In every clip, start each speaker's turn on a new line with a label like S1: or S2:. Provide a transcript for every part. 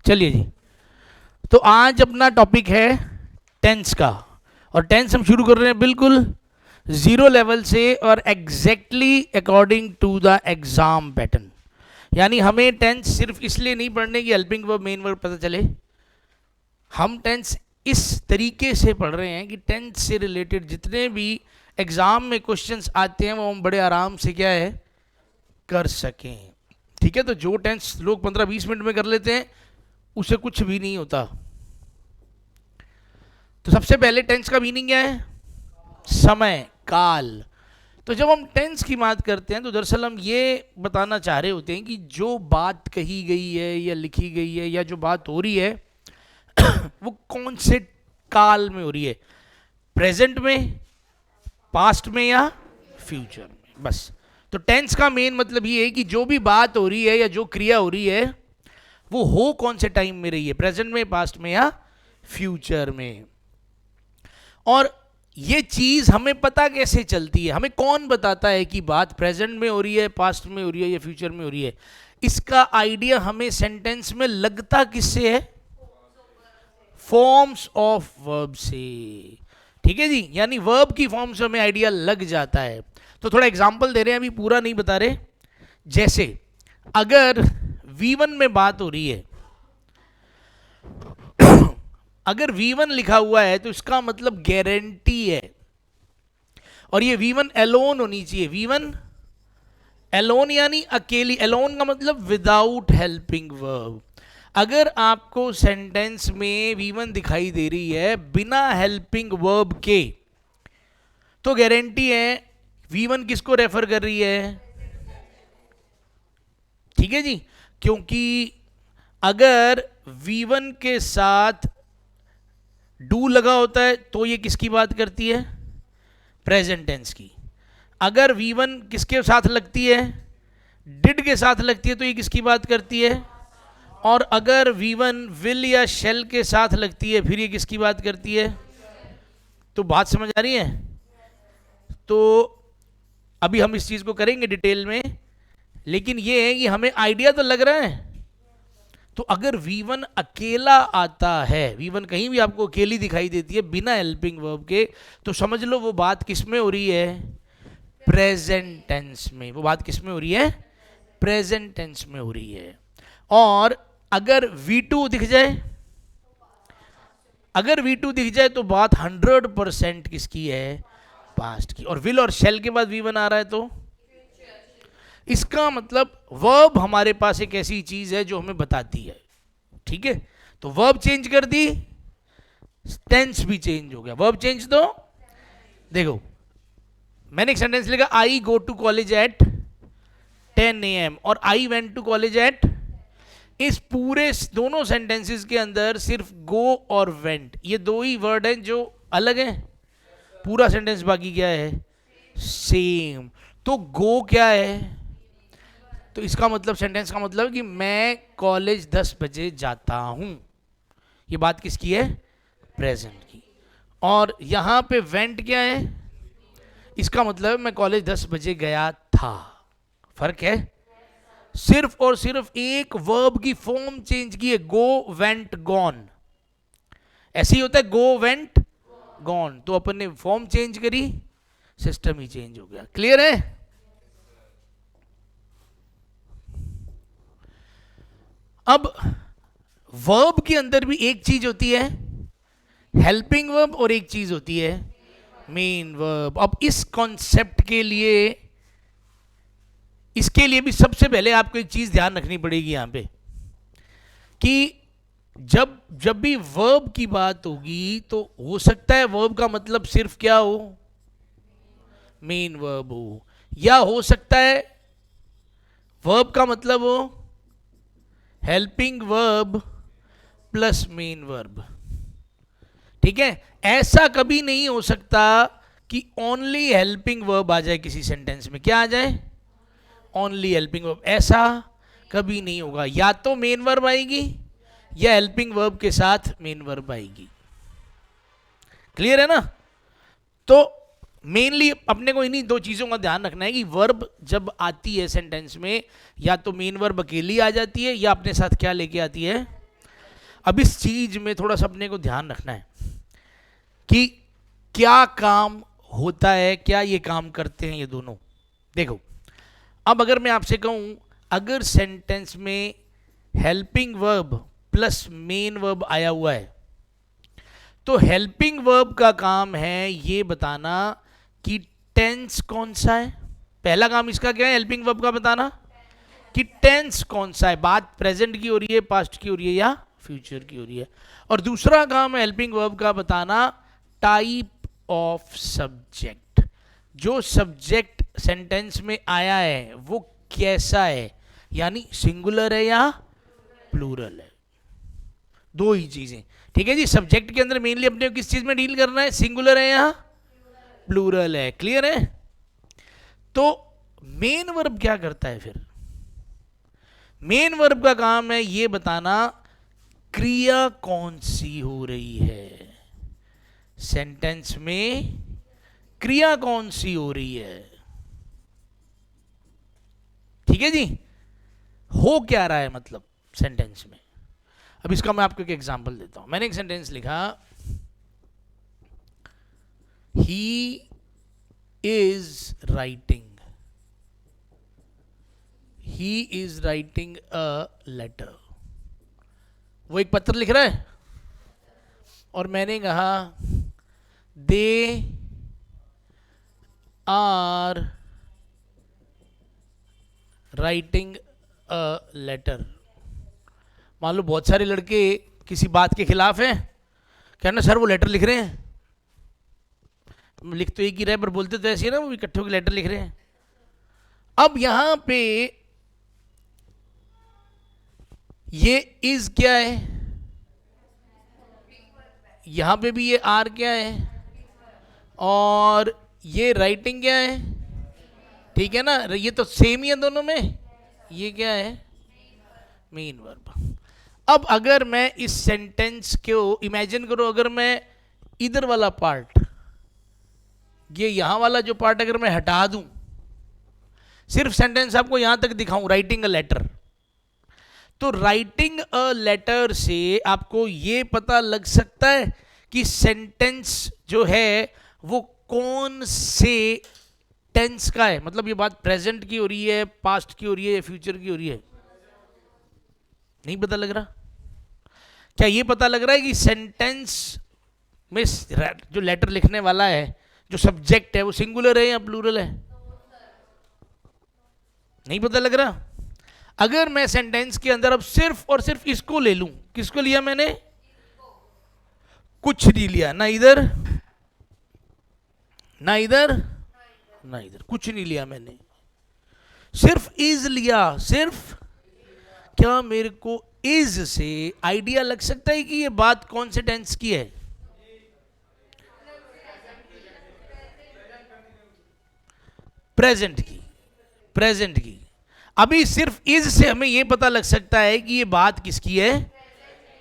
S1: चलिए जी, तो आज अपना टॉपिक है टेंस का, और टेंस हम शुरू कर रहे हैं बिल्कुल जीरो लेवल से और exactly according to the exam pattern. यानी हमें टेंस सिर्फ इसलिए नहीं पढ़ने की हेल्पिंग वर्ब मेन वर्ब पता चले, हम टेंस इस तरीके से पढ़ रहे हैं कि टेंस से रिलेटेड जितने भी एग्जाम में क्वेश्चंस आते हैं वो हम बड़े आराम से क्या है कर सकें। ठीक है, तो जो टेंस लोग 15-20 मिनट में कर लेते हैं उसे कुछ भी नहीं होता। तो सबसे पहले टेंस का मीनिंग क्या है? समय, काल। तो जब हम टेंस की बात करते हैं तो दरअसल हम ये बताना चाह रहे होते हैं कि जो बात कही गई है या लिखी गई है या जो बात हो रही है वो कौन से काल में हो रही है, प्रेजेंट में, पास्ट में या फ्यूचर में। बस, तो टेंस का मेन मतलब ये है कि जो भी बात हो रही है या जो क्रिया हो रही है वो हो कौन से टाइम में रही है, प्रेजेंट में, पास्ट में या फ्यूचर में। और ये चीज हमें पता कैसे चलती है, हमें कौन बताता है कि बात प्रेजेंट में हो रही है, पास्ट में हो रही है या फ्यूचर में हो रही है? इसका आइडिया हमें सेंटेंस में लगता किससे है? फॉर्म्स ऑफ वर्ब से। ठीक है जी, यानी वर्ब की फॉर्म से हमें आइडिया लग जाता है। तो थोड़ा एग्जांपल दे रहे हैं, अभी पूरा नहीं बता रहे। जैसे अगर V1 में बात हो रही है, अगर V1 लिखा हुआ है तो इसका मतलब गारंटी है, और ये V1 एलोन होनी चाहिए। V1 एलोन यानी अकेली, एलोन का मतलब विदाउट हेल्पिंग वर्ब। अगर आपको सेंटेंस में V1 दिखाई दे रही है बिना हेल्पिंग वर्ब के, तो गारंटी है V1 किसको रेफर कर रही है? ठीक है जी, क्योंकि अगर V1 के साथ डू लगा होता है तो ये किसकी बात करती है? प्रेजेंट टेंस की। अगर V1 किसके साथ लगती है? डिड के साथ लगती है, तो ये किसकी बात करती है? और अगर V1 विल या शेल के साथ लगती है फिर ये किसकी बात करती है? तो बात समझ आ रही है? तो अभी हम इस चीज को करेंगे डिटेल में, लेकिन ये है कि हमें आइडिया तो लग रहा है। तो अगर V1 अकेला आता है, V1 कहीं भी आपको अकेली दिखाई देती है बिना हेल्पिंग वर्ब के, तो समझ लो वो बात किस में हो रही है? प्रेजेंट टेंस में। वो बात किस में हो रही है? प्रेजेंट टेंस में हो रही है। और अगर V2 दिख जाए, अगर V2 दिख जाए तो बात 100% किसकी है? पास्ट की। और विल और शेल के बाद V1 आ रहा है तो इसका मतलब वर्ब हमारे पास एक ऐसी चीज है जो हमें बताती है। ठीक है, तो वर्ब चेंज कर दी, टेंस भी चेंज हो गया। वर्ब चेंज तो देखो, मैंने एक सेंटेंस लिखा, I go to college at 10 AM और I went to college at. इस पूरे दोनों सेंटेंसेस के अंदर सिर्फ गो और वेंट, ये दो ही वर्ड हैं जो अलग हैं। पूरा सेंटेंस बाकी क्या है? सेम। तो गो क्या है? तो इसका मतलब, सेंटेंस का मतलब कि मैं कॉलेज 10 बजे जाता हूं। ये बात किसकी है? प्रेजेंट की। और यहां पे वेंट क्या है? इसका मतलब मैं कॉलेज 10 बजे गया था। फर्क है, सिर्फ और सिर्फ एक वर्ब की फॉर्म चेंज की है, गो वेंट गॉन। ऐसे ही होता है, गो वेंट गॉन। तो अपन ने फॉर्म चेंज करी, सिस्टम ही चेंज हो गया। क्लियर है? अब वर्ब के अंदर भी एक चीज होती है हेल्पिंग वर्ब और एक चीज होती है मेन वर्ब। अब इस कॉन्सेप्ट के लिए, इसके लिए भी सबसे पहले आपको एक चीज ध्यान रखनी पड़ेगी यहां पे, कि जब जब भी वर्ब की बात होगी तो हो सकता है वर्ब का मतलब सिर्फ क्या हो? मेन वर्ब हो, या हो सकता है वर्ब का मतलब हो helping verb plus main verb. ठीक है, ऐसा कभी नहीं हो सकता कि ओनली हेल्पिंग वर्ब आ जाए किसी सेंटेंस में। क्या आ जाए? Only helping verb. ऐसा कभी नहीं होगा, या तो मेन वर्ब आएगी या हेल्पिंग वर्ब के साथ मेन वर्ब आएगी। क्लियर है ना? तो मेनली अपने को इन्हीं दो चीजों का ध्यान रखना है कि वर्ब जब आती है सेंटेंस में, या तो मेन वर्ब अकेली आ जाती है या अपने साथ क्या लेके आती है? अब इस चीज में थोड़ा सा अपने को ध्यान रखना है कि क्या काम होता है, क्या ये काम करते हैं ये दोनों। देखो, अब अगर मैं आपसे कहूं, अगर सेंटेंस में helping verb plus main verb आया हुआ है, तो हेल्पिंग वर्ब का काम है ये बताना कि टेंस कौन सा है। पहला काम इसका क्या है, हेल्पिंग वर्ब का बताना कि टेंस कौन सा है, बात प्रेजेंट की हो रही है, पास्ट की हो रही है या फ्यूचर की हो रही है। और दूसरा काम है हेल्पिंग वर्ब का बताना टाइप ऑफ सब्जेक्ट, जो सब्जेक्ट सेंटेंस में आया है वो कैसा है, यानी सिंगुलर है या प्लूरल है। दो ही चीजें, ठीक है जी। सब्जेक्ट के अंदर मेनली अपने किस चीज में डील करना है, सिंगुलर है या प्लूरल है, क्लियर है। तो मेन वर्ब क्या करता है फिर, मेन वर्ब का काम है ये बताना क्रिया कौन सी हो रही है, सेंटेंस में क्रिया कौन सी हो रही है, ठीक है जी, हो क्या रहा है मतलब सेंटेंस में। अब इसका मैं आपको एक एग्जांपल देता हूं। मैंने एक सेंटेंस लिखा, he is writing, he is writing a letter. वो एक पत्र लिख रहा है और मैंने कहा they are writing a letter. मान लो बहुत सारे लड़के किसी बात के खिलाफ हैं, कहना सर वो लेटर लिख रहे हैं, लिख तो एक ही रहे पर बोलते तो ऐसे ही ना, वो इकट्ठे होकर लेटर लिख रहे हैं। अब यहां पे ये इज क्या है, यहां पे भी ये आर क्या है, और ये राइटिंग क्या है, ठीक है ना, ये तो सेम ही है दोनों में। ये क्या है, मेन वर्ब। अब अगर मैं इस सेंटेंस को इमेजिन करो, अगर मैं इधर वाला पार्ट, ये यहां वाला जो पार्ट अगर मैं हटा दूं, सिर्फ सेंटेंस आपको यहां तक दिखाऊं, राइटिंग अ लेटर, तो राइटिंग अ लेटर से आपको ये पता लग सकता है कि सेंटेंस जो है वो कौन से टेंस का है, मतलब ये बात प्रेजेंट की हो रही है, पास्ट की हो रही है या फ्यूचर की हो रही है। नहीं पता लग रहा। क्या ये पता लग रहा है कि सेंटेंस में जो लेटर लिखने वाला है, जो सब्जेक्ट है, वो सिंगुलर है या प्लूरल है। नहीं पता लग रहा। अगर मैं सेंटेंस के अंदर अब सिर्फ और सिर्फ इसको ले लूं, किसको लिया मैंने, कुछ नहीं लिया, ना इधर ना इधर ना इधर, कुछ नहीं लिया मैंने, सिर्फ इज लिया, सिर्फ, क्या मेरे को इज से आइडिया लग सकता है कि ये बात कौन से टेंस की है। प्रेजेंट की, प्रेजेंट की। अभी सिर्फ इज से हमें यह पता लग सकता है कि ये बात किसकी है,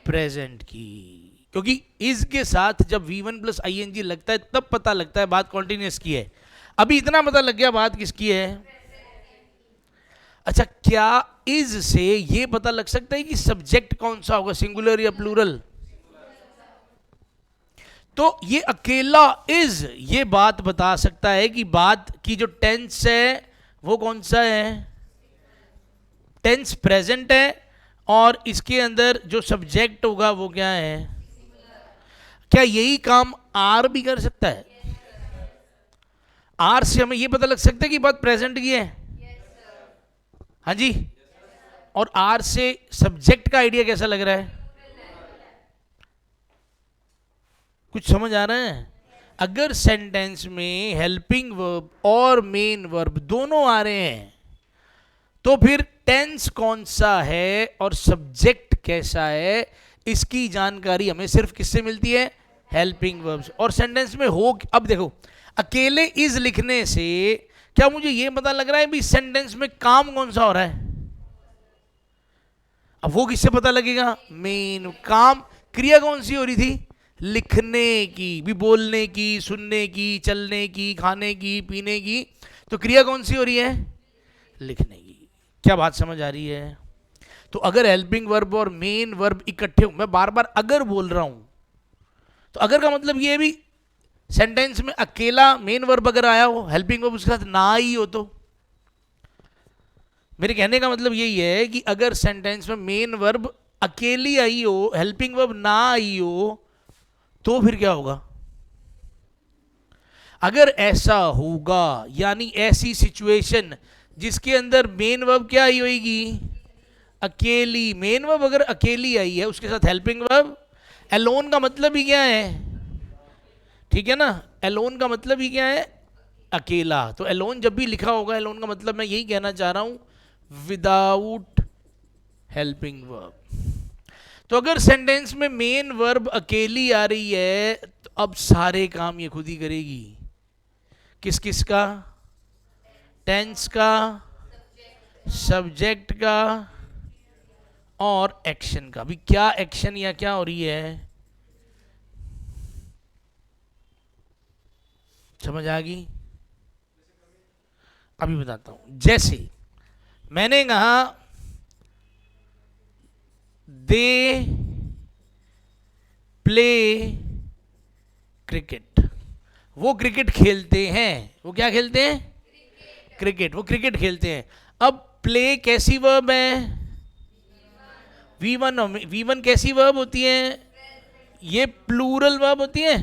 S1: प्रेजेंट की, क्योंकि इज के साथ जब V1 प्लस ING लगता है तब पता लगता है बात कॉन्टिन्यूस की है। अभी इतना पता लग गया बात किसकी है। अच्छा, क्या इज से ये पता लग सकता है कि सब्जेक्ट कौन सा होगा, सिंगुलर या प्लूरल। तो ये अकेला इज ये बात बता सकता है कि बात की जो टेंस है वो कौन सा है, टेंस प्रेजेंट है, और इसके अंदर जो सब्जेक्ट होगा वो क्या है। क्या यही काम आर भी कर सकता है। आर से हमें यह पता लग सकता है कि बात प्रेजेंट की है। हाँ जी। और आर से सब्जेक्ट का आइडिया कैसा लग रहा है, कुछ समझ आ रहा है। अगर सेंटेंस में हेल्पिंग वर्ब और मेन वर्ब दोनों आ रहे हैं तो फिर टेंस कौन सा है और सब्जेक्ट कैसा है, इसकी जानकारी हमें सिर्फ किससे मिलती है, हेल्पिंग वर्ब्स। और सेंटेंस में हो, अब देखो अकेले इज लिखने से क्या मुझे यह पता लग रहा है भी सेंटेंस में काम कौन सा हो रहा है। अब वो किससे पता लगेगा, मेन। काम, क्रिया कौन सी हो रही थी, लिखने की, भी बोलने की, सुनने की, चलने की, खाने की, पीने की, तो क्रिया कौन सी हो रही है, लिखने की। क्या बात समझ आ रही है। तो तो अगर हेल्पिंग वर्ब और मेन वर्ब इकट्ठे हो, मैं बार बार अगर बोल रहा हूं, तो अगर का मतलब ये भी सेंटेंस में अकेला मेन वर्ब अगर आया हो, हेल्पिंग वर्ब उसके साथ ना आई हो, तो मेरे कहने का मतलब यही है कि अगर सेंटेंस में मेन वर्ब अकेली आई हो, हेल्पिंग वर्ब ना आई हो, तो फिर क्या होगा? अगर ऐसा होगा, यानी ऐसी सिचुएशन जिसके अंदर मेन वर्ब क्या आई होगी? अकेली। मेन वर्ब अगर अकेली आई है, उसके साथ हेल्पिंग वर्ब, एलोन का मतलब ही क्या है? ठीक है ना, एलोन का मतलब ही क्या है? अकेला। तो एलोन जब भी लिखा होगा, एलोन का मतलब मैं यही कहना चाह रहा हूं, विदाउट हेल्पिंग वर्ब। तो अगर सेंटेंस में मेन वर्ब अकेली आ रही है, तो अब सारे काम ये खुद ही करेगी। किस किस का? टेंस का, सब्जेक्ट का और एक्शन का भी। क्या एक्शन या क्या हो रही है? समझ आ गई? अभी बताता हूं। जैसे मैंने कहा दे प्ले क्रिकेट, वो क्रिकेट खेलते हैं। वो क्या खेलते हैं? क्रिकेट। वो क्रिकेट खेलते हैं। अब प्ले कैसी वर्ब है? V1। V1 कैसी वर्ब होती है? ये प्लूरल वर्ब होती है।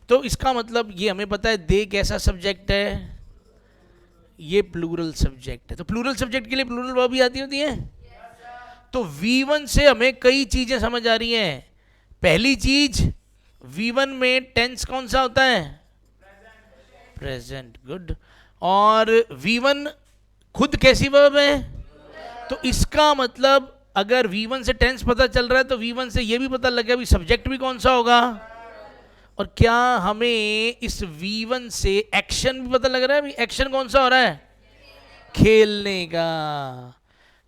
S1: तो इसका मतलब ये हमें पता है, दे कैसा सब्जेक्ट है? ये प्लूरल सब्जेक्ट है। तो प्लूरल सब्जेक्ट के लिए प्लूरल वर्ब ही आती होती है। तो V1 से हमें कई चीजें समझ आ रही हैं। पहली चीज, V1 में टेंस कौन सा होता है? प्रेजेंट। गुड। और V1 खुद कैसी वर्ब है? तो इसका मतलब अगर V1 से टेंस पता चल रहा है, तो V1 से ये भी पता लग गया भी सब्जेक्ट भी कौन सा होगा। और क्या हमें इस V1 से एक्शन भी पता लग रहा है? भी एक्शन कौन सा हो रहा है? खेलने का।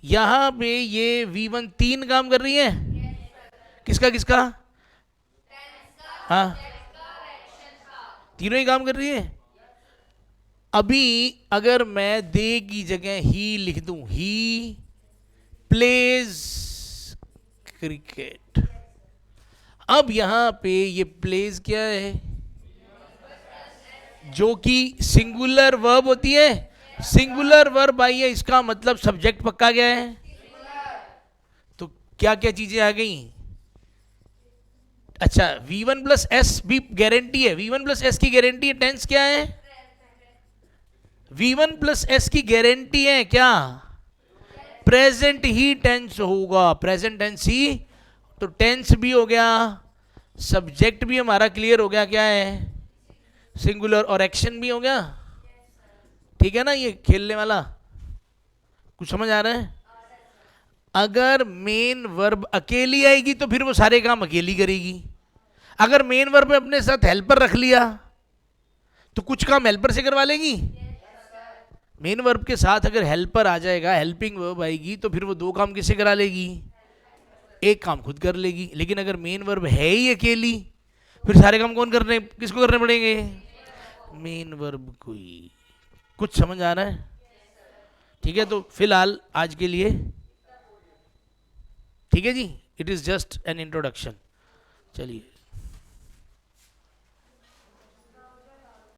S1: यहां पे ये V1 3 काम कर रही है। किसका किसका? हाँ, तीनों ही काम कर रही है। अभी अगर मैं दे की जगह ही लिख दूं, ही प्लेज क्रिकेट, अब यहां पे ये प्लेज क्या है? जो कि सिंगुलर वर्ब होती है। सिंगुलर वर्ब आई है, इसका मतलब सब्जेक्ट पक्का गया है। तो क्या क्या चीजें आ गई? अच्छा, V1 प्लस एस भी गारंटी है। V1 प्लस एस की गारंटी है। टेंस क्या है? V1 प्लस एस की गारंटी है क्या? प्रेजेंट ही टेंस होगा। प्रेजेंट टेंस ही। तो टेंस भी हो गया, सब्जेक्ट भी हमारा क्लियर हो गया, क्या है? सिंगुलर। और एक्शन भी हो गया। ठीक है ना? ये खेलने वाला कुछ समझ आ रहा है? अगर मेन वर्ब अकेली आएगी तो फिर वो सारे काम अकेली करेगी। अगर मेन वर्ब में अपने साथ हेल्पर रख लिया, तो कुछ काम हेल्पर से करवा लेगी। मेन वर्ब के साथ अगर हेल्पर आ जाएगा, हेल्पिंग वर्ब आएगी, तो फिर वो दो काम किससे करा लेगी? एक काम खुद कर लेगी। लेकिन अगर मेन वर्ब है ही अकेली, फिर सारे काम कौन करने, किसको करने पड़ेंगे? मेन वर्ब को ही। कुछ समझ आ रहा है? ठीक है, तो फिलहाल आज के लिए ठीक है जी। It is just an introduction. चलिए।